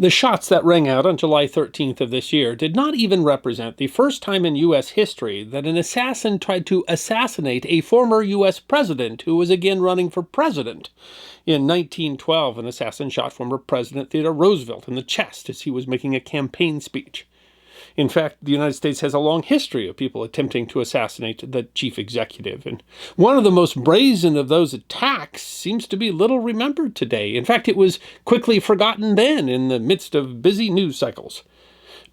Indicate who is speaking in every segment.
Speaker 1: The shots that rang out on July 13th of this year did not even represent the first time in U.S. history that an assassin tried to assassinate a former U.S. president who was again running for president. In 1912, an assassin shot former President Theodore Roosevelt in the chest as he was making a campaign speech. In fact, the United States has a long history of people attempting to assassinate the chief executive, and one of the most brazen of those attacks seems to be little remembered today. In fact, it was quickly forgotten then in the midst of busy news cycles.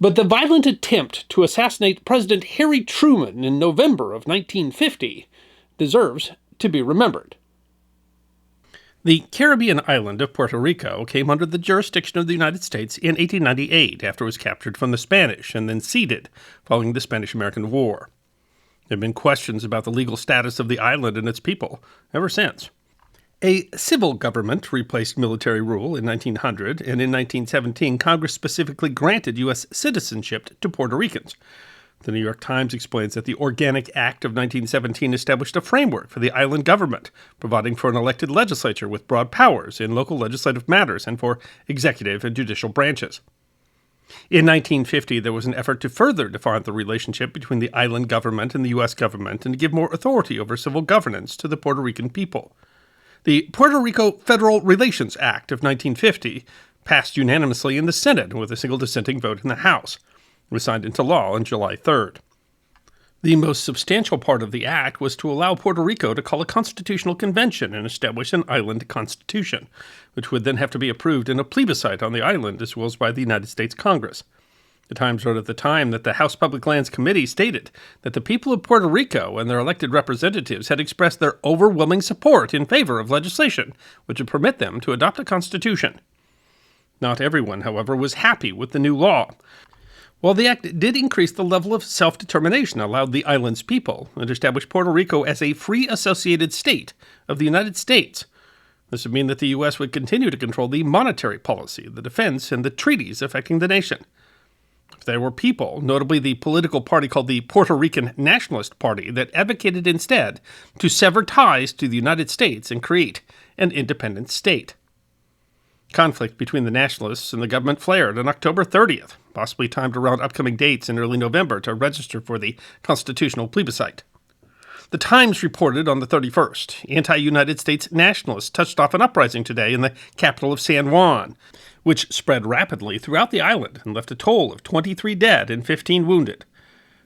Speaker 1: But the violent attempt to assassinate President Harry Truman in November of 1950 deserves to be remembered. The Caribbean island of Puerto Rico came under the jurisdiction of the United States in 1898 after it was captured from the Spanish and then ceded following the Spanish-American War. There have been questions about the legal status of the island and its people ever since. A civil government replaced military rule in 1900, and in 1917 Congress specifically granted U.S. citizenship to Puerto Ricans. The New York Times explains that the Organic Act of 1917 established a framework for the island government, providing for an elected legislature with broad powers in local legislative matters and for executive and judicial branches. In 1950, there was an effort to further define the relationship between the island government and the U.S. government and to give more authority over civil governance to the Puerto Rican people. The Puerto Rico Federal Relations Act of 1950 passed unanimously in the Senate with a single dissenting vote in the House. It was signed into law on July 3rd. The most substantial part of the act was to allow Puerto Rico to call a constitutional convention and establish an island constitution, which would then have to be approved in a plebiscite on the island as well as by the United States Congress. The Times wrote at the time that the House Public Lands Committee stated that the people of Puerto Rico and their elected representatives had expressed their overwhelming support in favor of legislation which would permit them to adopt a constitution. Not everyone, however, was happy with the new law. While the act did increase the level of self-determination allowed the island's people, it established Puerto Rico as a free associated state of the United States. This would mean that the U.S. would continue to control the monetary policy, the defense, and the treaties affecting the nation. If there were people, notably the political party called the Puerto Rican Nationalist Party, that advocated instead to sever ties to the United States and create an independent state. Conflict between the nationalists and the government flared on October 30th, possibly timed around upcoming dates in early November to register for the constitutional plebiscite. The Times reported on the 31st, anti-United States nationalists touched off an uprising today in the capital of San Juan, which spread rapidly throughout the island and left a toll of 23 dead and 15 wounded.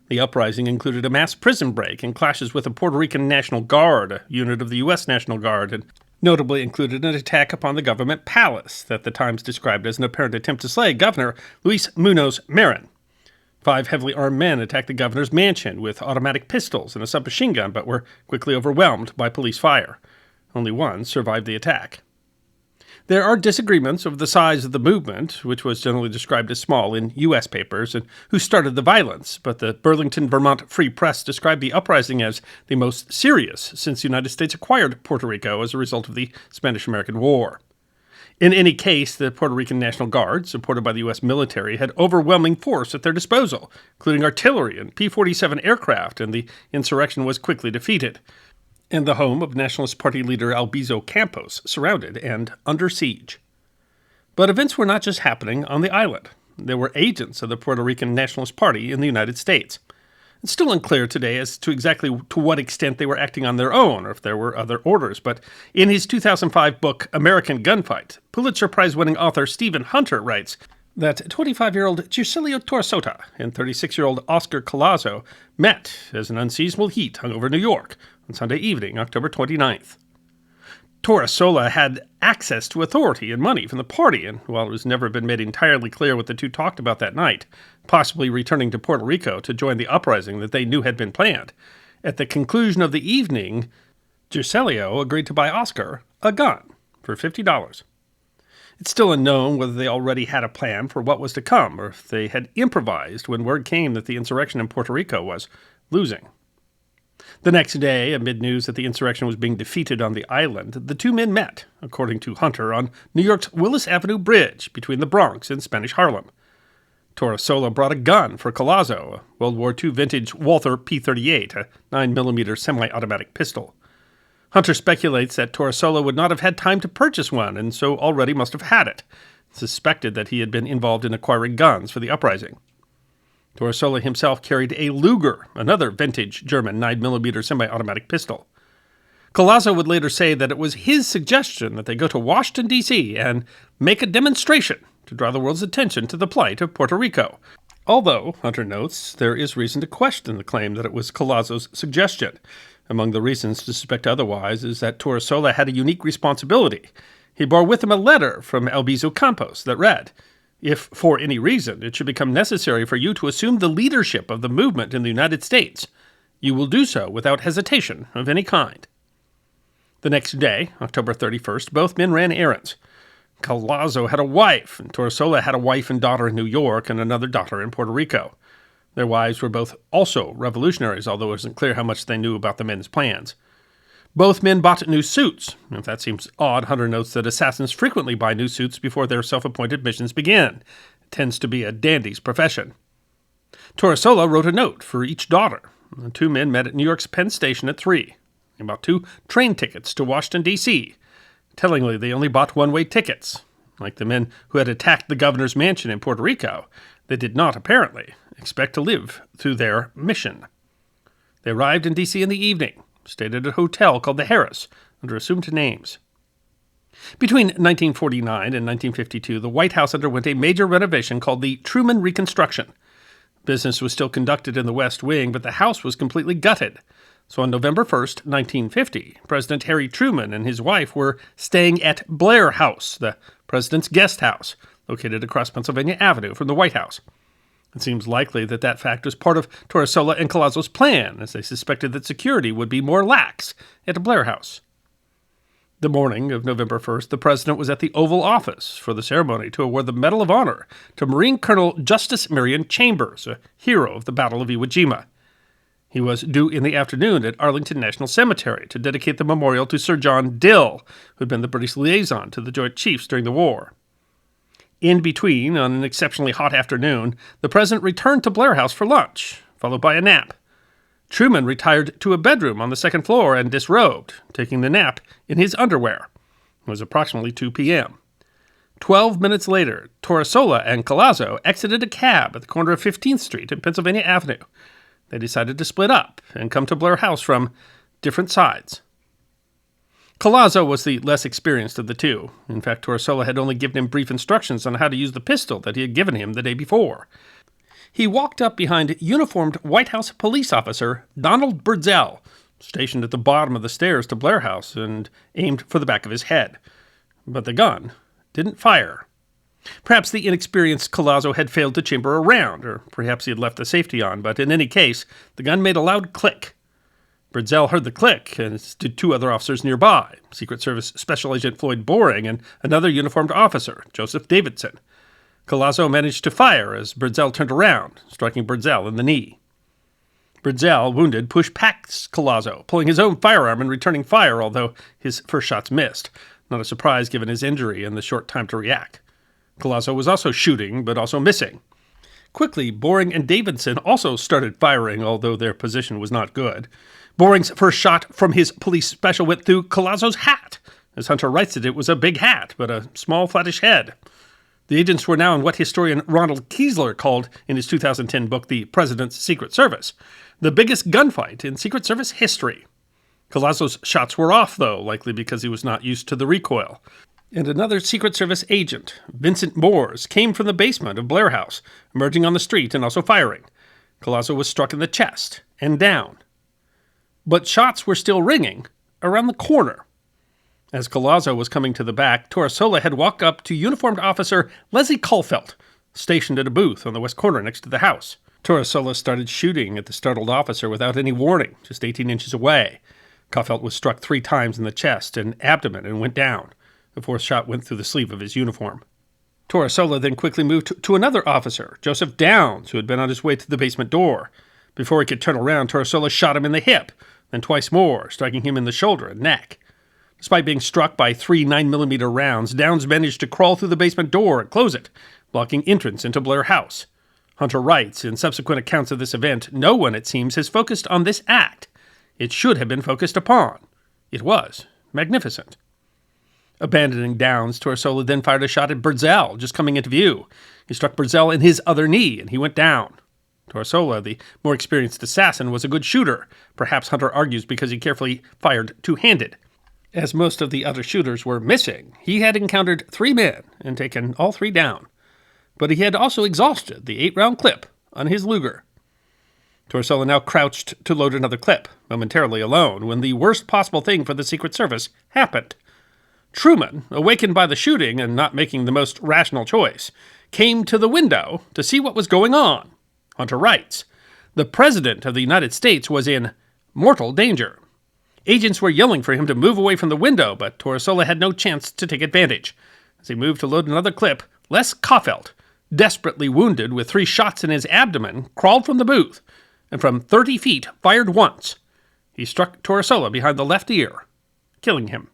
Speaker 1: The uprising included a mass prison break and clashes with the Puerto Rican National Guard, a unit of the U.S. National Guard, and notably included an attack upon the government palace that the Times described as an apparent attempt to slay Governor Luis Munoz Marin. 5 heavily armed men attacked the governor's mansion with automatic pistols and a submachine gun, but were quickly overwhelmed by police fire. Only one survived the attack. There are disagreements over the size of the movement, which was generally described as small in U.S. papers, and who started the violence, but the Burlington, Vermont Free Press described the uprising as the most serious since the United States acquired Puerto Rico as a result of the Spanish-American War. In any case, the Puerto Rican National Guard, supported by the U.S. military, had overwhelming force at their disposal, including artillery and P-47 aircraft, and the insurrection was quickly defeated. And the home of Nationalist Party leader Albizu Campos surrounded and under siege. But events were not just happening on the island. There were agents of the Puerto Rican Nationalist Party in the United States. It's still unclear today as to exactly to what extent they were acting on their own or if there were other orders, but in his 2005 book, American Gunfight, Pulitzer Prize-winning author Stephen Hunter writes that 25-year-old Giusilio Torresota and 36-year-old Oscar Collazo met as an unseasonable heat hung over New York on Sunday evening, October 29th. Torresota had access to authority and money from the party, and while it has never been made entirely clear what the two talked about that night, possibly returning to Puerto Rico to join the uprising that they knew had been planned, at the conclusion of the evening, Giusilio agreed to buy Oscar a gun for $50. It's still unknown whether they already had a plan for what was to come, or if they had improvised when word came that the insurrection in Puerto Rico was losing. The next day, amid news that the insurrection was being defeated on the island, the two men met, according to Hunter, on New York's Willis Avenue Bridge between the Bronx and Spanish Harlem. Torresota brought a gun for Collazo, a World War II vintage Walther P-38, a 9mm semi-automatic pistol. Hunter speculates that Torresota would not have had time to purchase one, and so already must have had it. suspected that he had been involved in acquiring guns for the uprising. Torrisola himself carried a Luger, another vintage German 9mm semi-automatic pistol. Collazo would later say that it was his suggestion that they go to Washington, D.C. and make a demonstration to draw the world's attention to the plight of Puerto Rico. Although, Hunter notes, there is reason to question the claim that it was Collazo's suggestion. Among the reasons to suspect otherwise is that Torrisola had a unique responsibility. He bore with him a letter from Albizu Campos that read, "If, for any reason, it should become necessary for you to assume the leadership of the movement in the United States, you will do so without hesitation of any kind." The next day, October 31st, both men ran errands. Collazo had a wife, and Torrisola had a wife and daughter in New York and another daughter in Puerto Rico. Their wives were both also revolutionaries, although it isn't clear how much they knew about the men's plans. Both men bought new suits. If that seems odd, Hunter notes that assassins frequently buy new suits before their self-appointed missions begin. It tends to be a dandy's profession. Torrisola wrote a note for each daughter. The two men met at New York's Penn Station at 3. They bought 2 train tickets to Washington, D.C. Tellingly, they only bought one-way tickets. Like the men who had attacked the governor's mansion in Puerto Rico, they did not, apparently, expect to live through their mission. They arrived in D.C. in the evening, stayed at a hotel called the Harris, under assumed names. Between 1949 and 1952, the White House underwent a major renovation called the Truman Reconstruction. Business was still conducted in the West Wing, but the house was completely gutted. So on November 1st, 1950, President Harry Truman and his wife were staying at Blair House, the president's guest house, located across Pennsylvania Avenue from the White House. It seems likely that that fact was part of Torrisola and Collazo's plan, as they suspected that security would be more lax at Blair House. The morning of November 1st, the president was at the Oval Office for the ceremony to award the Medal of Honor to Marine Colonel Justice Marion Chambers, a hero of the Battle of Iwo Jima. He was due in the afternoon at Arlington National Cemetery to dedicate the memorial to Sir John Dill, who had been the British liaison to the Joint Chiefs during the war. In between, on an exceptionally hot afternoon, the president returned to Blair House for lunch, followed by a nap. Truman retired to a bedroom on the second floor and disrobed, taking the nap in his underwear. It was approximately 2 p.m. 12 minutes later, Torrisola and Collazo exited a cab at the corner of 15th Street and Pennsylvania Avenue. They decided to split up and come to Blair House from different sides. Collazo was the less experienced of the two. In fact, Torrisola had only given him brief instructions on how to use the pistol that he had given him the day before. He walked up behind uniformed White House police officer Donald Brazen, stationed at the bottom of the stairs to Blair House, and aimed for the back of his head. But the gun didn't fire. Perhaps the inexperienced Collazo had failed to chamber a round, or perhaps he had left the safety on, but in any case, the gun made a loud click. Brazen heard the click, and as did 2 other officers nearby, Secret Service Special Agent Floyd Boring and another uniformed officer, Joseph Davidson. Collazo managed to fire as Brazen turned around, striking Brazen in the knee. Brazen, wounded, pushed past Collazo, pulling his own firearm and returning fire, although his first shots missed. Not a surprise given his injury and the short time to react. Collazo was also shooting, but also missing. Quickly, Boring and Davidson also started firing, although their position was not good. Boring's first shot from his police special went through Collazo's hat. As Hunter writes it was a big hat, but a small, flattish head. The agents were now in what historian Ronald Kiesler called, in his 2010 book, The President's Secret Service, the biggest gunfight in Secret Service history. Collazo's shots were off, though, likely because he was not used to the recoil. And another Secret Service agent, Vincent Moores, came from the basement of Blair House, emerging on the street and also firing. Collazo was struck in the chest and down. But shots were still ringing around the corner. As Collazo was coming to the back, Torrisola had walked up to uniformed officer Leslie Caulfield, stationed at a booth on the west corner next to the house. Torrisola started shooting at the startled officer without any warning, just 18 inches away. Caulfield was struck 3 times in the chest and abdomen and went down. The 4th shot went through the sleeve of his uniform. Torrisola then quickly moved to another officer, Joseph Downs, who had been on his way to the basement door. Before he could turn around, Torrisola shot him in the hip, then twice more, striking him in the shoulder and neck. Despite being struck by 3 9mm rounds, Downs managed to crawl through the basement door and close it, blocking entrance into Blair House. Hunter writes, in subsequent accounts of this event, no one, it seems, has focused on this act. It should have been focused upon. It was magnificent. Abandoning downs, Torsola then fired a shot at Brazen, just coming into view. He struck Brazen in his other knee, and he went down. Torsola, the more experienced assassin, was a good shooter. Perhaps Hunter argues because he carefully fired two-handed. As most of the other shooters were missing, he had encountered 3 men and taken all 3 down. But he had also exhausted the 8-round clip on his Luger. Torsola now crouched to load another clip, momentarily alone, when the worst possible thing for the Secret Service happened. Truman, awakened by the shooting and not making the most rational choice, came to the window to see what was going on. Hunter writes, "The President of the United States was in mortal danger. Agents were yelling for him to move away from the window, but Torsola had no chance to take advantage. As he moved to load another clip, Les Caufelt, desperately wounded with 3 shots in his abdomen, crawled from the booth, and from 30 feet fired once. He struck Torsola behind the left ear, killing him."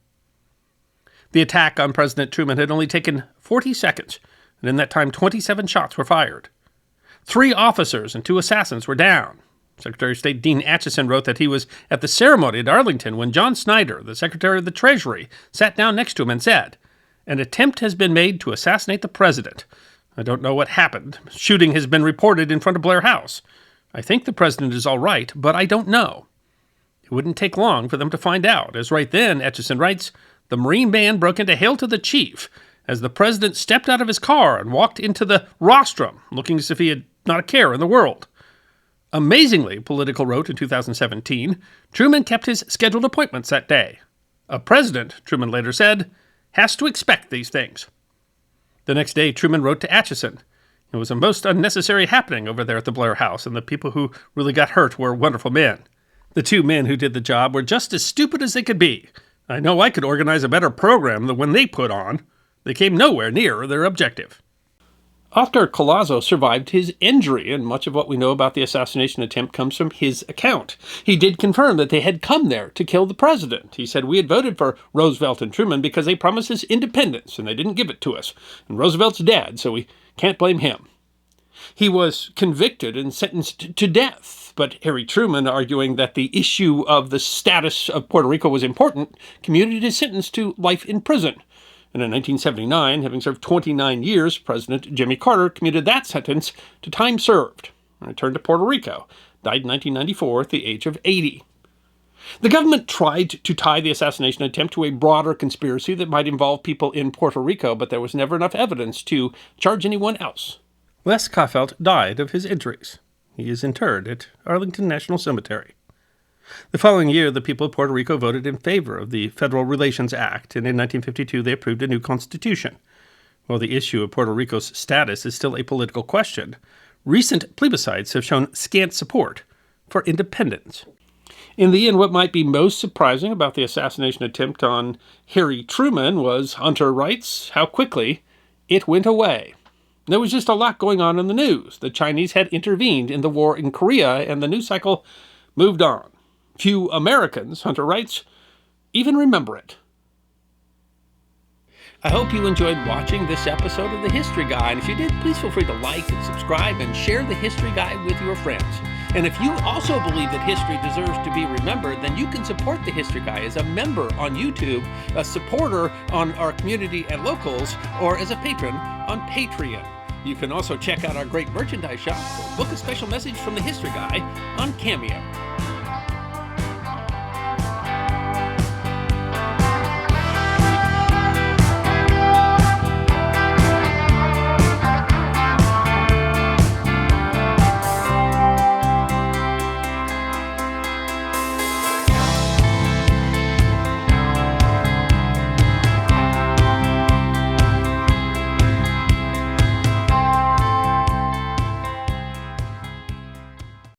Speaker 1: The attack on President Truman had only taken 40 seconds, and in that time 27 shots were fired. 3 officers and 2 assassins were down. Secretary of State Dean Acheson wrote that he was at the ceremony at Arlington when John Snyder, the Secretary of the Treasury, sat down next to him and said, "An attempt has been made to assassinate the president. I don't know what happened. Shooting has been reported in front of Blair House. I think the president is all right, but I don't know." It wouldn't take long for them to find out, as right then, Acheson writes, the Marine band broke into Hail to the Chief as the president stepped out of his car and walked into the rostrum, looking as if he had not a care in the world. Amazingly, Politico wrote in 2017, Truman kept his scheduled appointments that day. A president, Truman later said, has to expect these things. The next day, Truman wrote to Acheson, "It was a most unnecessary happening over there at the Blair House, and the people who really got hurt were wonderful men. The 2 men who did the job were just as stupid as they could be. I know I could organize a better program than when they put on. They came nowhere near their objective." Oscar Collazo survived his injury, and much of what we know about the assassination attempt comes from his account. He did confirm that they had come there to kill the president. He said, "We had voted for Roosevelt and Truman because they promised us independence, and they didn't give it to us. And Roosevelt's dead, so we can't blame him." He was convicted and sentenced to death, but Harry Truman, arguing that the issue of the status of Puerto Rico was important, commuted his sentence to life in prison. And in 1979, having served 29 years, President Jimmy Carter commuted that sentence to time served and returned to Puerto Rico, died in 1994 at the age of 80. The government tried to tie the assassination attempt to a broader conspiracy that might involve people in Puerto Rico, but there was never enough evidence to charge anyone else. Les Caufelt died of his injuries. He is interred at Arlington National Cemetery. The following year, the people of Puerto Rico voted in favor of the Federal Relations Act, and in 1952 they approved a new constitution. While the issue of Puerto Rico's status is still a political question, recent plebiscites have shown scant support for independence. In the end, what might be most surprising about the assassination attempt on Harry Truman was, Hunter writes, how quickly it went away. There was just a lot going on in the news. The Chinese had intervened in the war in Korea, and the news cycle moved on. Few Americans, Hunter writes, even remember it. I hope you enjoyed watching this episode of The History Guy, and if you did, please feel free to like and subscribe and share The History Guy with your friends. And if you also believe that history deserves to be remembered, then you can support The History Guy as a member on YouTube, a supporter on our community at Locals, or as a patron on Patreon. You can also check out our great merchandise shop or book a special message from The History Guy on Cameo.